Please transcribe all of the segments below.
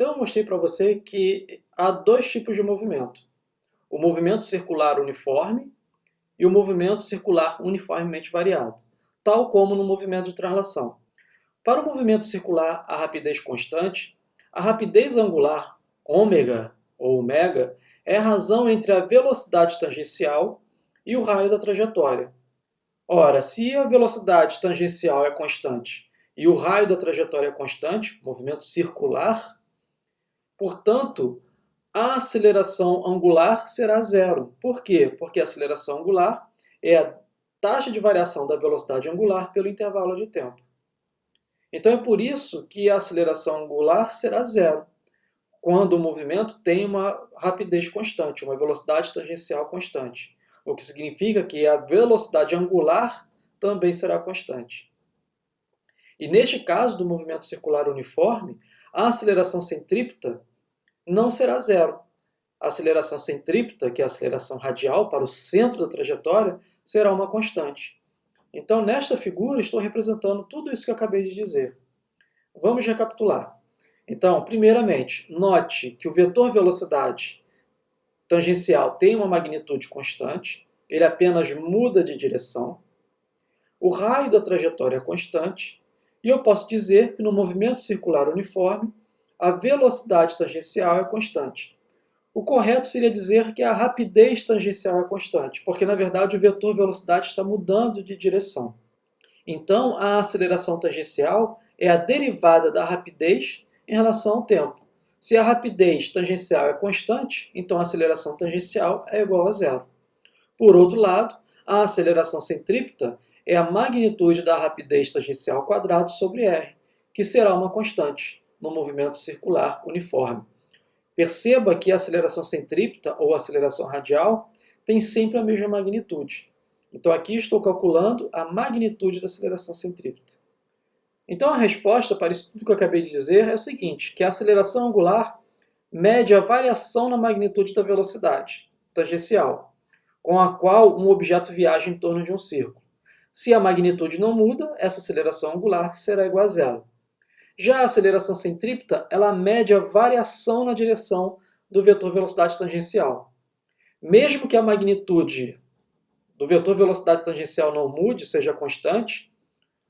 Então eu mostrei para você que há dois tipos de movimento. O movimento circular uniforme e o movimento circular uniformemente variado, tal como no movimento de translação. Para o movimento circular a rapidez constante, a rapidez angular, ômega ou omega, é a razão entre a velocidade tangencial e o raio da trajetória. Ora, se a velocidade tangencial é constante e o raio da trajetória é constante, movimento circular, portanto, a aceleração angular será zero. Por quê? Porque a aceleração angular é a taxa de variação da velocidade angular pelo intervalo de tempo. Então é por isso que a aceleração angular será zero, quando o movimento tem uma rapidez constante, uma velocidade tangencial constante. O que significa que a velocidade angular também será constante. E neste caso do movimento circular uniforme, a aceleração centrípeta não será zero. A aceleração centrípeta, que é a aceleração radial para o centro da trajetória, será uma constante. Então, nesta figura, estou representando tudo isso que eu acabei de dizer. Vamos recapitular. Então, primeiramente, note que o vetor velocidade tangencial tem uma magnitude constante, ele apenas muda de direção. O raio da trajetória é constante, e eu posso dizer que no movimento circular uniforme, a velocidade tangencial é constante. O correto seria dizer que a rapidez tangencial é constante, porque na verdade o vetor velocidade está mudando de direção. Então, a aceleração tangencial é a derivada da rapidez em relação ao tempo. Se a rapidez tangencial é constante, então a aceleração tangencial é igual a zero. Por outro lado, a aceleração centrípeta é a magnitude da rapidez tangencial ao quadrado sobre r, que será uma constante no movimento circular uniforme. Perceba que a aceleração centrípeta ou aceleração radial tem sempre a mesma magnitude. Então aqui estou calculando a magnitude da aceleração centrípeta. Então a resposta para isso tudo que eu acabei de dizer é o seguinte, que a aceleração angular mede a variação na magnitude da velocidade tangencial, com a qual um objeto viaja em torno de um círculo. Se a magnitude não muda, essa aceleração angular será igual a zero. Já a aceleração centrípeta, ela mede a variação na direção do vetor velocidade tangencial. Mesmo que a magnitude do vetor velocidade tangencial não mude, seja constante,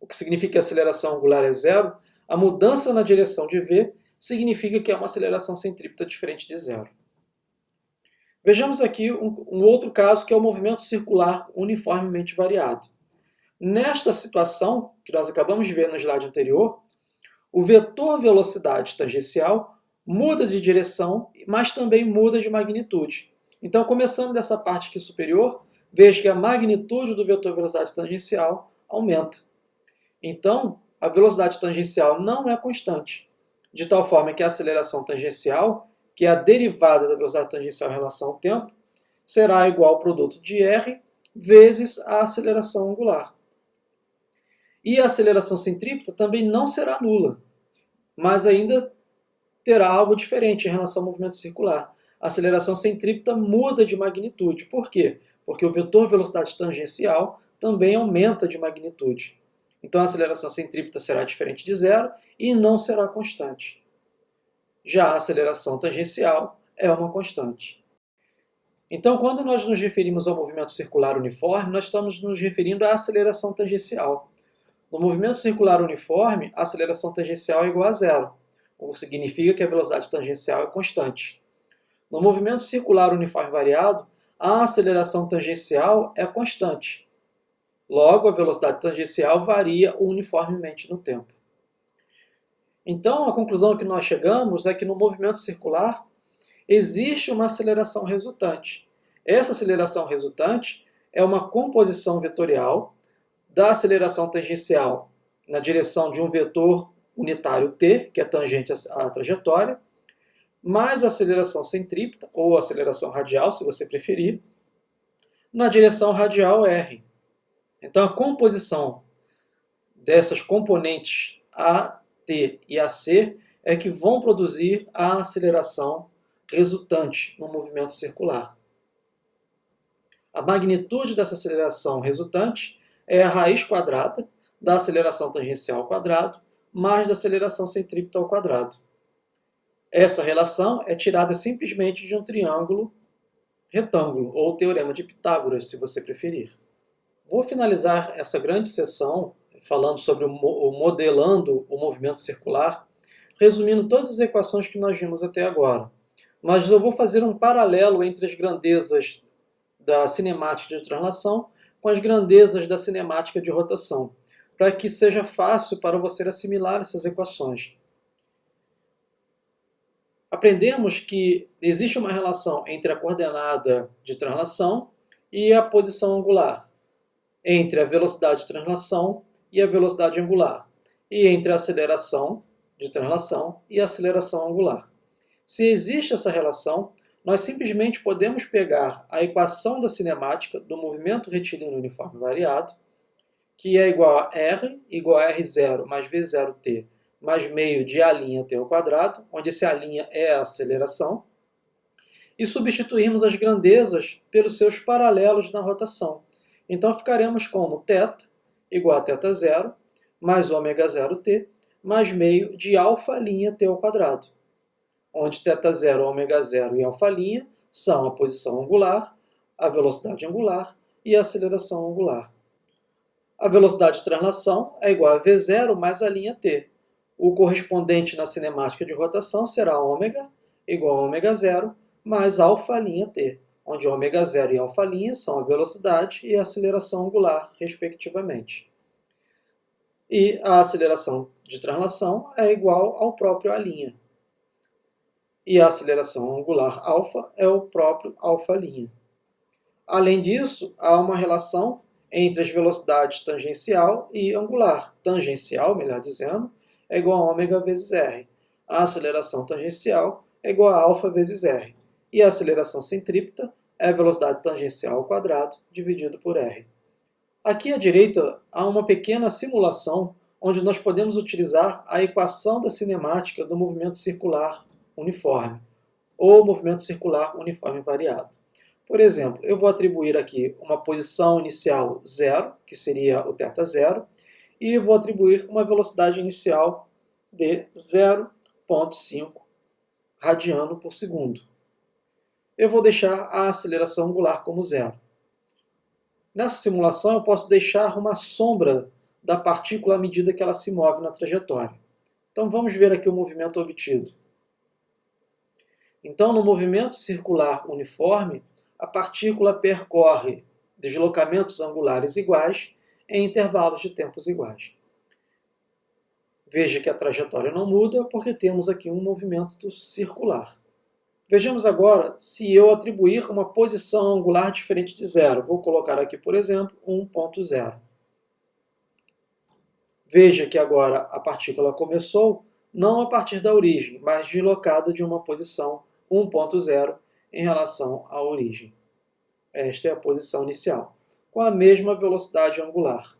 o que significa que a aceleração angular é zero, a mudança na direção de v significa que é uma aceleração centrípeta diferente de zero. Vejamos aqui um outro caso, que é o movimento circular uniformemente variado. Nesta situação, que nós acabamos de ver no slide anterior, o vetor velocidade tangencial muda de direção, mas também muda de magnitude. Então, começando dessa parte aqui superior, veja que a magnitude do vetor velocidade tangencial aumenta. Então, a velocidade tangencial não é constante, de tal forma que a aceleração tangencial, que é a derivada da velocidade tangencial em relação ao tempo, será igual ao produto de r vezes a aceleração angular. E a aceleração centrípeta também não será nula, mas ainda terá algo diferente em relação ao movimento circular. A aceleração centrípeta muda de magnitude. Por quê? Porque o vetor velocidade tangencial também aumenta de magnitude. Então a aceleração centrípeta será diferente de zero e não será constante. Já a aceleração tangencial é uma constante. Então, quando nós nos referimos ao movimento circular uniforme, nós estamos nos referindo à aceleração tangencial. No movimento circular uniforme, a aceleração tangencial é igual a zero, o que significa que a velocidade tangencial é constante. No movimento circular uniforme variado, a aceleração tangencial é constante. Logo, a velocidade tangencial varia uniformemente no tempo. Então, a conclusão que nós chegamos é que no movimento circular existe uma aceleração resultante. Essa aceleração resultante é uma composição vetorial da aceleração tangencial na direção de um vetor unitário t, que é tangente à trajetória, mais a aceleração centrípeta, ou aceleração radial, se você preferir, na direção radial r. Então, a composição dessas componentes a, t e a c é que vão produzir a aceleração resultante no movimento circular. A magnitude dessa aceleração resultante é a raiz quadrada da aceleração tangencial ao quadrado mais da aceleração centrípeta ao quadrado. Essa relação é tirada simplesmente de um triângulo retângulo, ou teorema de Pitágoras, se você preferir. Vou finalizar essa grande sessão falando sobre modelando o movimento circular, resumindo todas as equações que nós vimos até agora. Mas eu vou fazer um paralelo entre as grandezas da cinemática de translação com as grandezas da cinemática de rotação, para que seja fácil para você assimilar essas equações. Aprendemos que existe uma relação entre a coordenada de translação e a posição angular, entre a velocidade de translação e a velocidade angular, e entre a aceleração de translação e a aceleração angular. Se existe essa relação, nós simplesmente podemos pegar a equação da cinemática do movimento retilíneo uniforme variado, que é igual a R igual a R0 mais V0t mais meio de A' t ao quadrado, onde esse A' é a aceleração, e substituirmos as grandezas pelos seus paralelos na rotação. Então ficaremos como θ igual a θ0 mais ω0t mais meio de α' ao quadrado, onde θ0, ω0 e α' são a posição angular, a velocidade angular e a aceleração angular. A velocidade de translação é igual a V0 mais A't. O correspondente na cinemática de rotação será ω igual a ω0 mais α't, onde ω0 e α' são a velocidade e a aceleração angular, respectivamente. E a aceleração de translação é igual ao próprio A'. E a aceleração angular α é o próprio α'. Além disso, há uma relação entre as velocidades tangencial e angular. Tangencial, melhor dizendo, é igual a ω vezes r. A aceleração tangencial é igual a α vezes r. E a aceleração centrípeta é a velocidade tangencial ao quadrado dividido por r. Aqui à direita há uma pequena simulação onde nós podemos utilizar a equação da cinemática do movimento circular uniforme, ou movimento circular uniforme variado. Por exemplo, eu vou atribuir aqui uma posição inicial 0, que seria o θ0, e vou atribuir uma velocidade inicial de 0,5 radiano por segundo. Eu vou deixar a aceleração angular como 0. Nessa simulação, eu posso deixar uma sombra da partícula à medida que ela se move na trajetória. Então, vamos ver aqui o movimento obtido. Então, no movimento circular uniforme, a partícula percorre deslocamentos angulares iguais em intervalos de tempos iguais. Veja que a trajetória não muda porque temos aqui um movimento circular. Vejamos agora se eu atribuir uma posição angular diferente de 0. Vou colocar aqui, por exemplo, 1,0. Veja que agora a partícula começou não a partir da origem, mas deslocada de uma posição 1,0 em relação à origem. Esta é a posição inicial, com a mesma velocidade angular.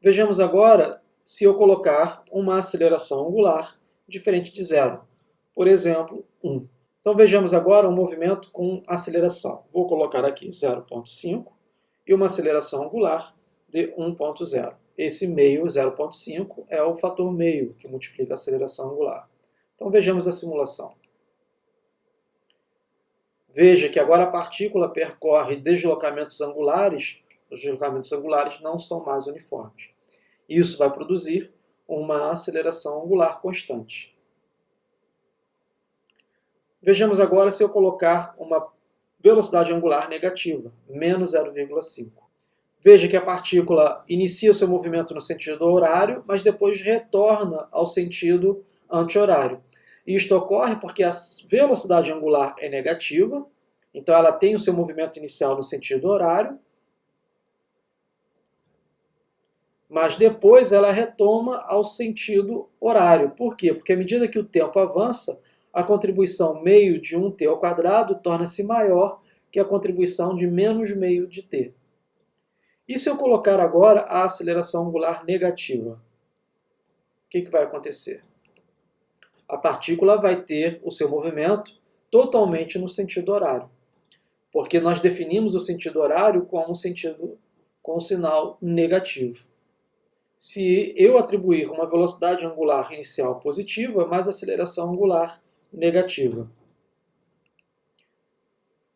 Vejamos agora se eu colocar uma aceleração angular diferente de 0. Por exemplo, 1. Então vejamos agora um movimento com aceleração. Vou colocar aqui 0,5 e uma aceleração angular de 1,0. Esse meio, 0,5, é o fator meio que multiplica a aceleração angular. Então vejamos a simulação. Veja que agora a partícula percorre deslocamentos angulares. Os deslocamentos angulares não são mais uniformes. Isso vai produzir uma aceleração angular constante. Vejamos agora se eu colocar uma velocidade angular negativa, menos 0,5. Veja que a partícula inicia o seu movimento no sentido horário, mas depois retorna ao sentido anti-horário. Isto ocorre porque a velocidade angular é negativa, então ela tem o seu movimento inicial no sentido horário, mas depois ela retoma ao sentido horário. Por quê? Porque à medida que o tempo avança, a contribuição meio de 1t ao quadrado torna-se maior que a contribuição de menos meio de t. E se eu colocar agora a aceleração angular negativa? O que vai acontecer? A partícula vai ter o seu movimento totalmente no sentido horário, porque nós definimos o sentido horário como um sinal negativo. se eu atribuir uma velocidade angular inicial positiva, mais aceleração angular negativa.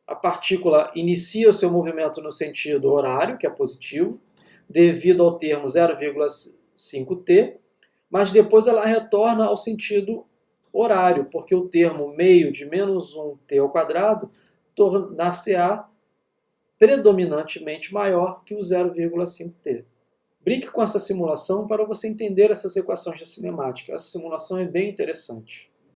A partícula inicia o seu movimento no sentido horário, que é positivo, devido ao termo 0,5t, mas depois ela retorna ao sentido horário, porque o termo meio de menos 1t ao quadrado tornar-se-á predominantemente maior que o 0,5t. Brinque com essa simulação para você entender essas equações de cinemática. Essa simulação é bem interessante.